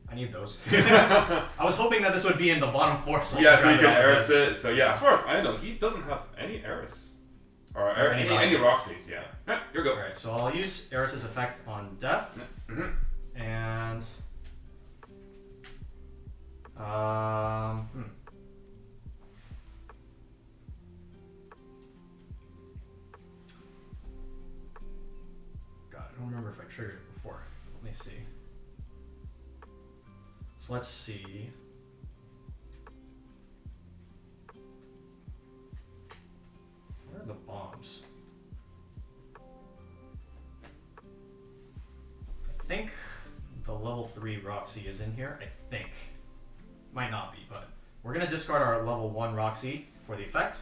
Speaker 1: I need those. I was hoping that this would be in the bottom 4. So
Speaker 3: yeah, so you can Eris it. So yeah, as far as I know, he doesn't have any Eris. Or any Roxys, yeah. Alright, here we go.
Speaker 1: Alright, so I'll use Eris's effect on death. And God, I don't remember if I triggered it before. Let me see. So let's see. Where are the bombs? I think the level 3 Roxy is in here. I think. Might not be, but we're going to discard our level 1 Roxy for the effect.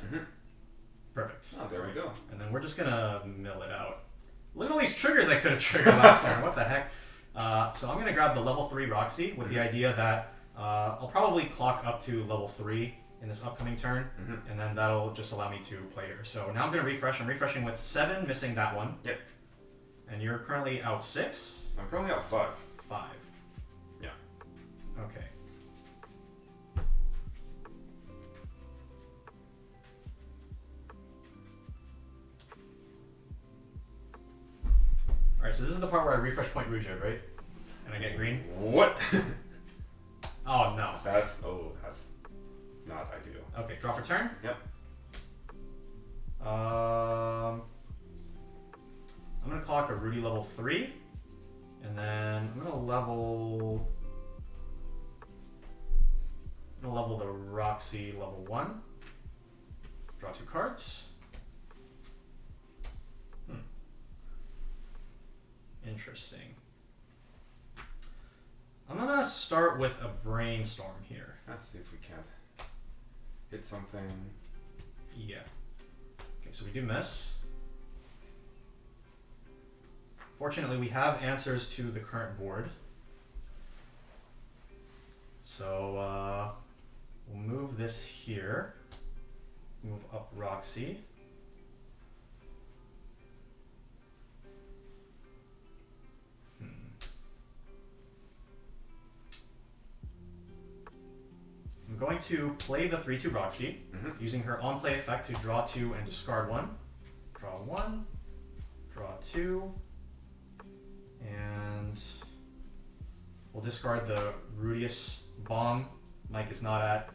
Speaker 1: Perfect.
Speaker 3: Oh, there we go.
Speaker 1: And then we're just going to mill it out. Look at all these triggers I could have triggered last turn. What the heck? So I'm going to grab the level 3 Roxy with the idea that I'll probably clock up to level 3 in this upcoming turn, and then that'll just allow me to play her. So now I'm going to refresh. I'm refreshing with 7, missing that one.
Speaker 3: Yep.
Speaker 1: And you're currently out 6?
Speaker 3: I'm currently out 5.
Speaker 1: 5.
Speaker 3: Yeah.
Speaker 1: Okay. Alright, so this is the part where I refresh point Ruja, right? And I get green?
Speaker 3: What?
Speaker 1: Oh, no.
Speaker 3: That's not ideal.
Speaker 1: Okay, draw for turn?
Speaker 3: Yep.
Speaker 1: I'm going to clock a Rudy level 3, and then I'm going to level the Roxy level 1. Draw 2 cards. Interesting. I'm going to start with a brainstorm here.
Speaker 3: Let's see if we can hit something.
Speaker 1: Yeah. Okay, so we do miss. Fortunately, we have answers to the current board. So we'll move this here. Move up Roxy. I'm going to play the 3/2 Roxy, using her on-play effect to draw 2 and discard 1. Draw 1, draw 2, and we'll discard the Rudius bomb. Mike is not at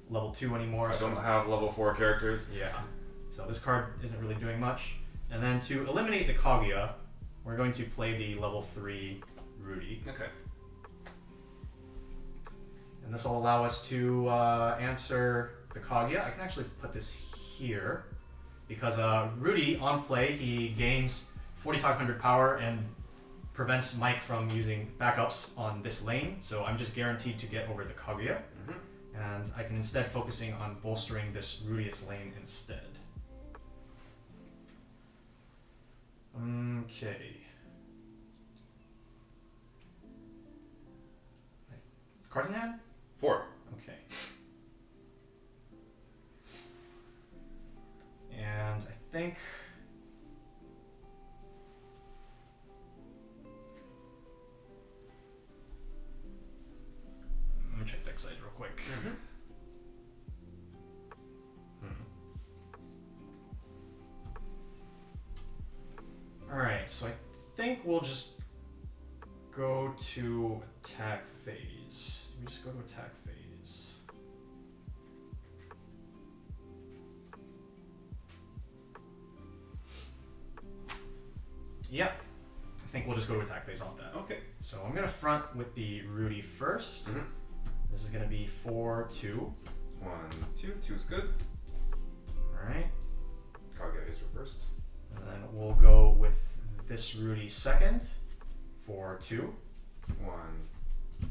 Speaker 1: level 2 anymore.
Speaker 3: I don't have level 4 characters.
Speaker 1: Yeah, so this card isn't really doing much. And then to eliminate the Kaguya, we're going to play the level 3 Rudy.
Speaker 3: Okay.
Speaker 1: And this will allow us to answer the Kaguya. I can actually put this here because Rudy, on play, he gains 4,500 power and prevents Mike from using backups on this lane. So I'm just guaranteed to get over the Kaguya. And I can instead focusing on bolstering this Rudius lane instead. Okay. Cards in hand?
Speaker 3: 4.
Speaker 1: Okay. And I think... Let me check deck size real quick. Alright, so I think we'll just go to attack phase. We just go to attack phase. Yep. I think we'll just go to attack phase off that.
Speaker 3: Okay.
Speaker 1: So I'm going to front with the Rudy first. This is going to be 4-2.
Speaker 3: 1, 2. 2's good.
Speaker 1: Alright.
Speaker 3: Kaguya is reversed.
Speaker 1: And then we'll go with this Rudy second for 2.
Speaker 3: 1,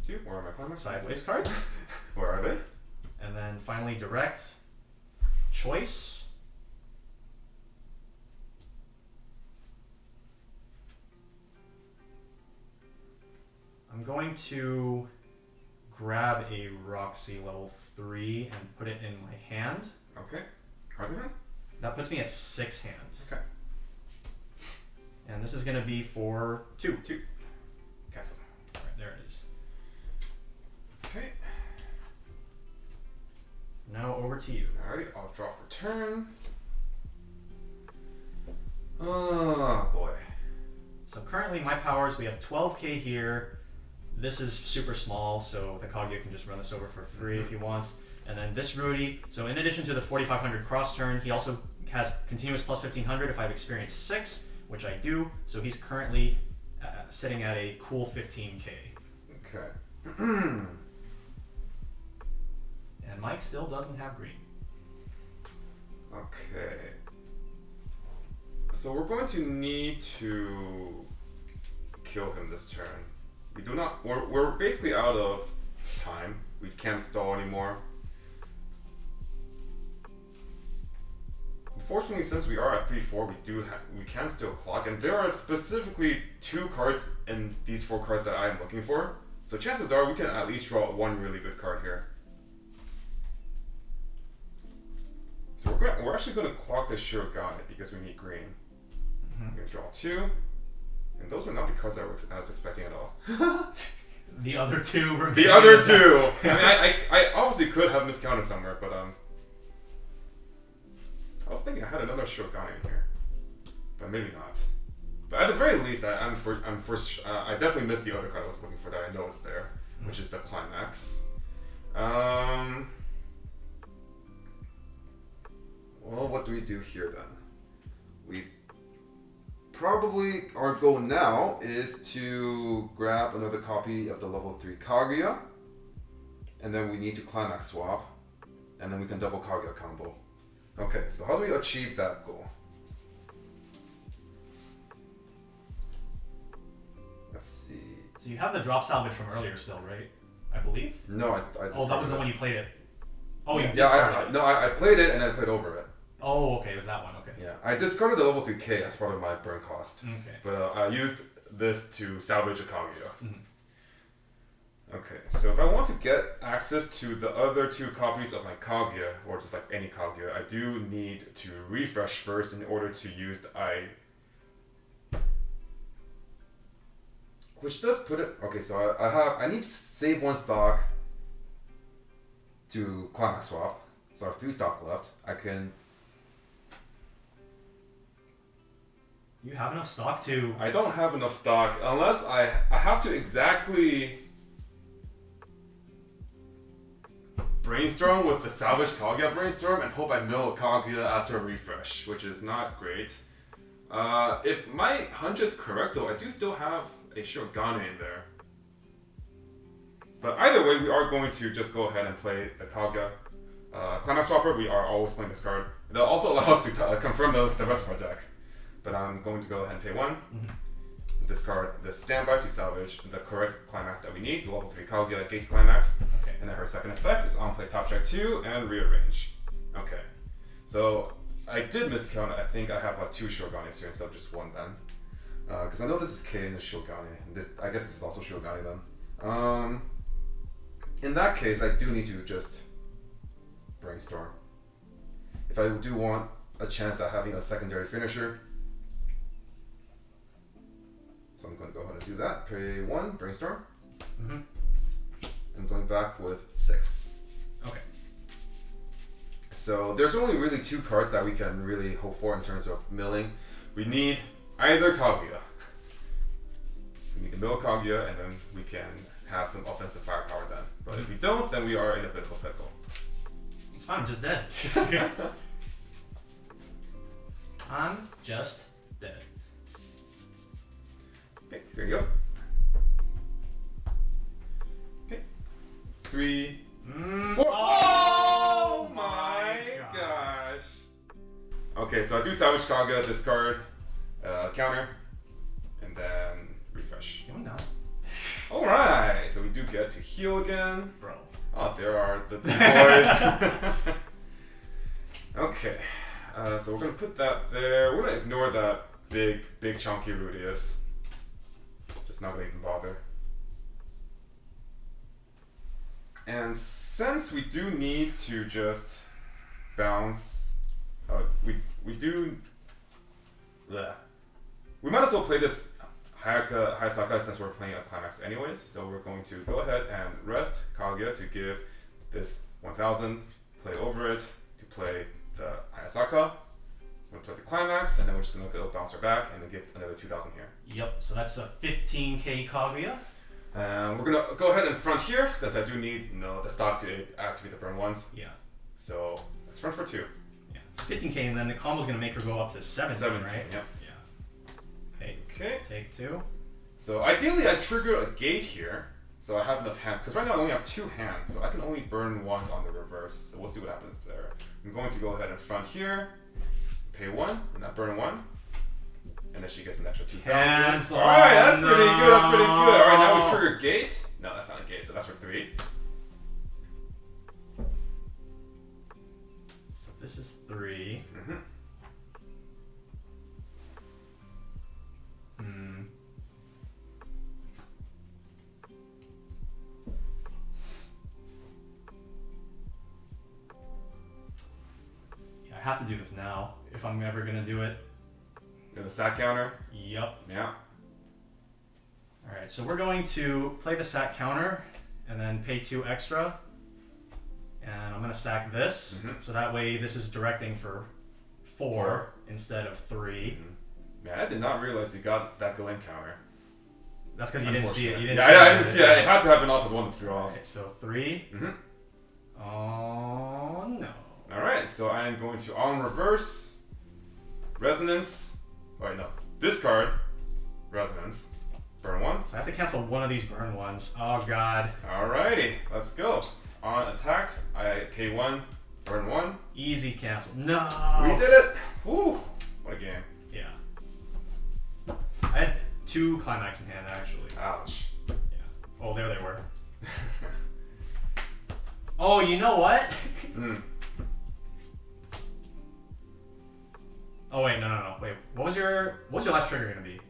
Speaker 3: 2. Where are my climax?
Speaker 1: Sideways cards.
Speaker 3: Where are they?
Speaker 1: And then finally direct choice. I'm going to grab a Roxy level 3 and put it in my hand.
Speaker 3: Okay. Cards in hand?
Speaker 1: That puts me at 6 hand.
Speaker 3: Okay.
Speaker 1: And this is going to be for 2.
Speaker 3: 2. Castle.
Speaker 1: Alright, there it is.
Speaker 3: Okay.
Speaker 1: Now over to you.
Speaker 3: Alrighty, I'll draw for turn. Oh boy.
Speaker 1: So currently my powers, we have 12k here. This is super small, so the Kaguya can just run this over for free if he wants. And then this Rudy, so in addition to the 4,500 cross turn, he also has continuous plus 1,500 if I have experience 6, which I do. So he's currently sitting at a cool 15k.
Speaker 2: Okay.
Speaker 1: And Mike still doesn't have green.
Speaker 3: Okay. So we're going to need to kill him this turn. We do not. We're basically out of time. We can't stall anymore. Unfortunately, since we are at 3-4, we can still clock, and there are specifically 2 cards in these 4 cards that I'm looking for. So chances are we can at least draw one really good card here. So we're actually going to clock the Shizukatz because we need green. We're going to draw 2. And those are not the cards I was expecting at all.
Speaker 1: The other 2 remain.
Speaker 3: The other 2! I mean, I obviously could have miscounted somewhere, but I was thinking I had another Shizukatz in here. But maybe not. But at the very least, I definitely missed the other card I was looking for that I know is there, which is the climax.
Speaker 2: Well, what do we do here then? We probably, our goal now is to grab another copy of the level 3 Kaguya, and then we need to climax swap, and then we can double Kaguya combo. Okay, so how do we achieve that goal? Let's see.
Speaker 1: So you have the drop salvage from earlier still, right? I believe?
Speaker 2: No, I
Speaker 1: Oh, that was the one you played it. Oh, you
Speaker 2: yeah,
Speaker 1: discarded it.
Speaker 2: I played it and then I played over it.
Speaker 1: Oh, okay, it was that one, okay.
Speaker 2: Yeah, I discarded the level 3K as part of my burn cost.
Speaker 1: Okay.
Speaker 3: But I used this to salvage a Kaguya. Okay, so if I want to get access to the other 2 copies of my Kaguya, or just like any Kaguya, I do need to refresh first in order to use the
Speaker 2: Which does put it... Okay, so I need to save 1 stock to climax swap. So I have 3 stock left. I can...
Speaker 1: You have enough stock to...
Speaker 3: I don't have enough stock unless I have to exactly brainstorm with the salvage Kaguya brainstorm and hope I mill a Kaguya after a refresh, which is not great. If my hunch is correct, though, I do still have a Shirogane in there. But either way, we are going to just go ahead and play the Kaguya. Climax Swapper, we are always playing this card. They'll also allow us to confirm the rest of our deck. But I'm going to go ahead and pay 1. Discard the standby to salvage the correct climax that we need, the level 3 Kaguya Gate Climax.
Speaker 1: Okay.
Speaker 3: And then her second effect is on play top track 2 and rearrange. Okay. So I did miscount. I think I have like 2 Shirogane here instead of just 1 then. Because I know this is K and this is Shirogane. I guess this is also Shirogane then. In that case, I do need to just brainstorm. If I do want a chance at having a secondary finisher, so I'm going to go ahead and do that. Pay 1, brainstorm. I'm going back with 6.
Speaker 1: Okay.
Speaker 3: So there's only really 2 cards that we can really hope for in terms of milling. We need either Kaguya. We need to mill Kaguya, and then we can have some offensive firepower then. But if we don't, then we are in a bit of a pickle.
Speaker 1: It's fine, I'm just dead. I'm just dead.
Speaker 3: Okay, here you go. Okay. 3, 4. Oh my gosh. Okay, so I do salvage Kaguya, discard, counter, and then refresh.
Speaker 1: Can we not?
Speaker 3: Alright, so we do get to heal again.
Speaker 1: Bro.
Speaker 3: Oh, there are the boys. Okay, so we're gonna put that there. We're gonna ignore that big chunky Rudius. Just not gonna even bother. And since we do need to just bounce, we do. Bleh. We might as well play this Hayasaka since we're playing a climax anyways. So we're going to go ahead and rest Kaguya to give this 1000, play over it to play the Hayasaka. We're gonna play the climax, and then we're just gonna go bounce her back and then give another 2000 here.
Speaker 1: Yep, so that's a 15k Kaguya.
Speaker 3: We're gonna go ahead and front here since I do need the stock to activate the burn ones.
Speaker 1: Yeah.
Speaker 3: So let's front for 2.
Speaker 1: Yeah. So 15k, and then the combo's gonna make her go up to 17, right?
Speaker 3: Yep.
Speaker 1: Yeah.
Speaker 3: Okay.
Speaker 1: Take 2.
Speaker 3: So ideally, I trigger a gate here, so I have enough hand. Because right now I only have 2 hands, so I can only burn once on the reverse. So we'll see what happens there. I'm going to go ahead and front here, pay 1, and that burn 1, and then she gets an extra 2000. All right, that's pretty good. That's pretty good. All right, now we trigger gate. No, that's not a gate. So that's for 3.
Speaker 1: So this is 3. Yeah, I have to do this now if I'm ever gonna do it.
Speaker 3: And the sack counter.
Speaker 1: Yep.
Speaker 3: Yeah.
Speaker 1: Alright, so we're going to play the sack counter and then pay 2 extra. And I'm gonna sack this, so that way this is directing for 4 instead of 3.
Speaker 3: Man, I did not realize you got that go in counter.
Speaker 1: That's because you didn't see it. You didn't
Speaker 3: yeah,
Speaker 1: see
Speaker 3: I didn't see it. It had to happen off of one of the draws.
Speaker 1: Alright, so 3. Oh no.
Speaker 3: Alright, so I am going to on reverse, resonance. Wait, no. Discard, resonance, burn 1.
Speaker 1: So I have to cancel one of these burn ones. Oh god.
Speaker 3: Alrighty, let's go. On attacked, I pay 1, burn 1.
Speaker 1: Easy cancel. No.
Speaker 3: We did it. Woo! What a game.
Speaker 1: Yeah. I had 2 climax in hand actually.
Speaker 3: Ouch.
Speaker 1: Yeah. Oh, there they were. Oh, you know what? Oh wait, no. Wait, what was your last trigger gonna be?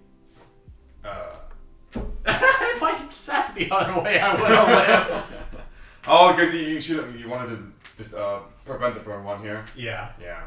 Speaker 1: If I sacked the other way, I would have lived.
Speaker 3: Oh, because you wanted to just prevent the burn 1 here.
Speaker 1: Yeah.
Speaker 3: Yeah.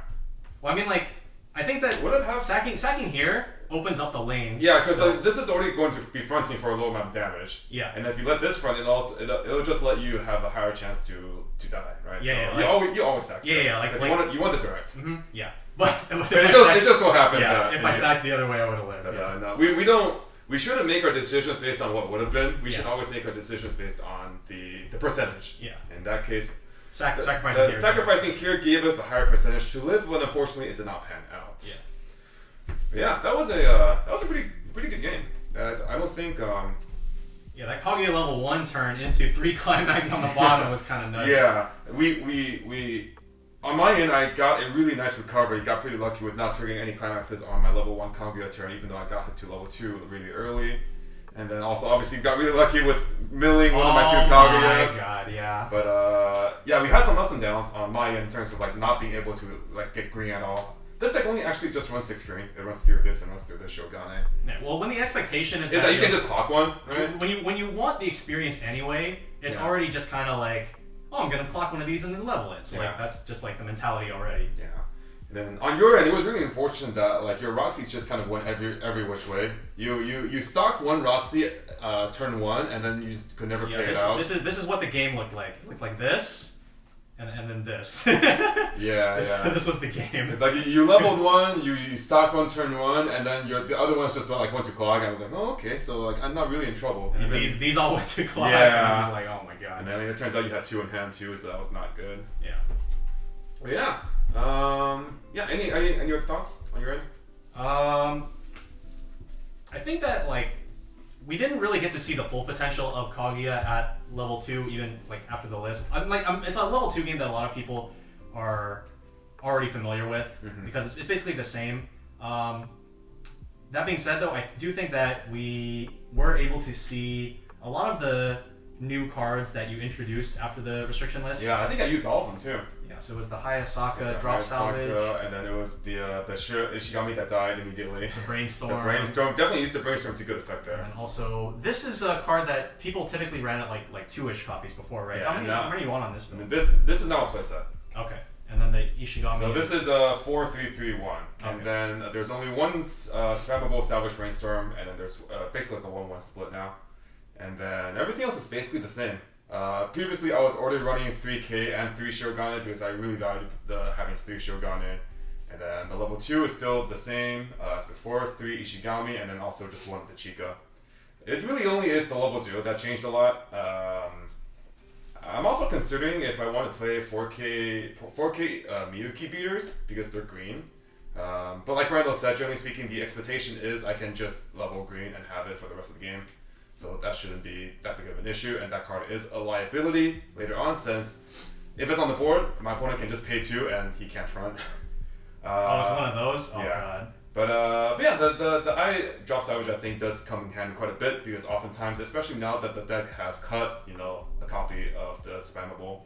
Speaker 1: Well, I mean, like, I think that
Speaker 3: Would it have
Speaker 1: sacking here opens up the lane.
Speaker 3: Yeah, because
Speaker 1: so,
Speaker 3: this is already going to be fronting for a low amount of damage.
Speaker 1: Yeah.
Speaker 3: And if you let this front, it'll just let you have a higher chance to die, right?
Speaker 1: Yeah,
Speaker 3: so
Speaker 1: yeah,
Speaker 3: you always sack.
Speaker 1: Yeah, like
Speaker 3: you want the direct.
Speaker 1: Yeah. But
Speaker 3: it just so happened that
Speaker 1: if I sacked the other way, I would have lived.
Speaker 3: No, we shouldn't make our decisions based on what would have been. We should always make our decisions based on the percentage.
Speaker 1: Yeah.
Speaker 3: In that case,
Speaker 1: sacrificing
Speaker 3: here gave us a higher percentage to live, but unfortunately it did not pan out.
Speaker 1: Yeah.
Speaker 3: Yeah, that was a pretty good game. I don't think.
Speaker 1: Yeah, that Kaguya level 1 turn into 3 climax on the bottom was kind of nuts.
Speaker 3: Yeah, we on my end, I got a really nice recovery. Got pretty lucky with not triggering any climaxes on my level 1 Kaguya turn, even though I got hit to level 2 really early. And then also, obviously, got really lucky with milling one of my 2 Kaguyas.
Speaker 1: Oh my god, yeah.
Speaker 3: But yeah, we had some ups and downs on my end in terms of like not being able to like get green at all. This deck only actually just runs 6 green. It runs through this and runs through this Shogunai.
Speaker 1: Yeah, well, when the expectation is
Speaker 3: that you can just clock one, right?
Speaker 1: When you want the experience anyway, it's already just kind of like, oh, I'm gonna clock one of these and then level it. So like that's just like the mentality already.
Speaker 3: Yeah. And then on your end, it was really unfortunate that like your Roxy's just kind of went every which way. You stocked one Roxy turn 1, and then you just could never play it out.
Speaker 1: This is what the game looked like. It looked like this. And then this. This was the game.
Speaker 3: It's like you leveled one, you stocked one turn 1, and then the other ones just went to clog. And I was like, oh, okay, so like I'm not really in trouble.
Speaker 1: And these all went to clog.
Speaker 3: Yeah.
Speaker 1: And I was just like, oh my god.
Speaker 3: And then it turns out you had 2 in hand too, so that was not good.
Speaker 1: Yeah.
Speaker 3: But yeah. Yeah. Any other thoughts on your end?
Speaker 1: I think that like we didn't really get to see the full potential of Kaguya at level 2, even like after the list. It's a level 2 game that a lot of people are already familiar with because it's basically the same. That being said, though, I do think that we were able to see a lot of the new cards that you introduced after the restriction list.
Speaker 3: Yeah, I think I used all of them too.
Speaker 1: Yeah, so it was the Hayasaka drop salvage,
Speaker 3: and then it was the Ishigami that died immediately.
Speaker 1: The brainstorm.
Speaker 3: The brainstorm, definitely used the brainstorm to good effect there.
Speaker 1: And also, this is a card that people typically ran at like 2-ish copies before, right?
Speaker 3: Yeah,
Speaker 1: how many you want on this build?
Speaker 3: This is now a playset.
Speaker 1: Okay, and then the Ishigami.
Speaker 3: So this is a 4-3-3-1, and
Speaker 1: Okay.
Speaker 3: then there's only one spammable salvage brainstorm, and then there's basically like a 1-1 split now, and then everything else is basically the same. Previously, I was already running 3K and 3 Shogunai because I really valued having 3 Shogunai. And then the level 2 is still the same as before, 3 Ishigami, and then also just 1 Tachika. It really only is the level 0 that changed a lot. I'm also considering if I want to play 4K Miyuki beaters because they're green. But like Randall said, generally speaking, the expectation is I can just level green and have it for the rest of the game. So that shouldn't be that big of an issue, and that card is a liability later on since if it's on the board, my opponent can just pay 2 and he can't front.
Speaker 1: It's one of those? Oh
Speaker 3: yeah.
Speaker 1: god.
Speaker 3: But yeah, the eye drop salvage I think does come in handy quite a bit because oftentimes, especially now that the deck has cut, a copy of the spammable,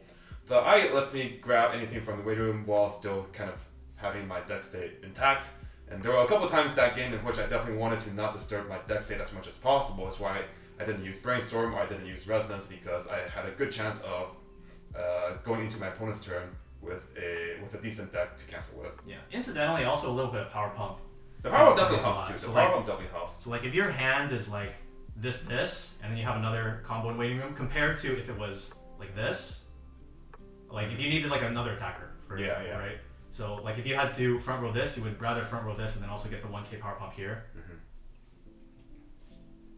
Speaker 3: the eye lets me grab anything from the waiting room while still kind of having my deck state intact. And there were a couple of times that game in which I definitely wanted to not disturb my deck state as much as possible. That's why I didn't use Brainstorm or I didn't use Resonance because I had a good chance of going into my opponent's turn with a decent deck to cancel with.
Speaker 1: Yeah. Incidentally, also a little bit of power pump.
Speaker 3: The power pump definitely helps too.
Speaker 1: So
Speaker 3: The power pump definitely helps.
Speaker 1: So like if your hand is like this, and then you have another combo in waiting room, compared to if it was like this, like if you needed like another attacker, for example, right? So like if you had to front row this, you would rather front row this and then also get the 1K power pump here.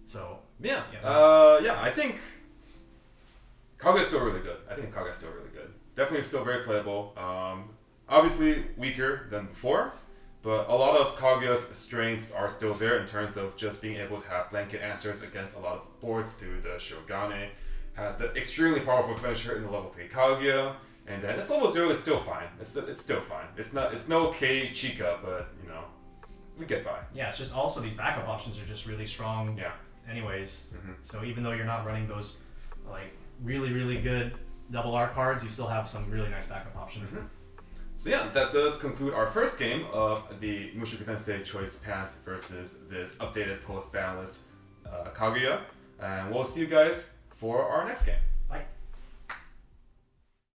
Speaker 1: So
Speaker 3: yeah, I think Kaguya's still really good. Definitely still very playable. Obviously weaker than before, but a lot of Kaguya's strengths are still there in terms of just being able to have blanket answers against a lot of boards through the Shogunai. Has the extremely powerful finisher in the level 3 Kaguya. And then its level 0 is still fine. It's still fine. It's no K Chica, but we get by.
Speaker 1: Yeah, it's just also these backup options are just really strong.
Speaker 3: Yeah.
Speaker 1: Anyways, so even though you're not running those like really good double R cards, you still have some really nice backup options.
Speaker 3: So yeah, that does conclude our first game of the Mushoku Tensei Choice Pants versus this updated post ban list Kaguya, and we'll see you guys for our next game.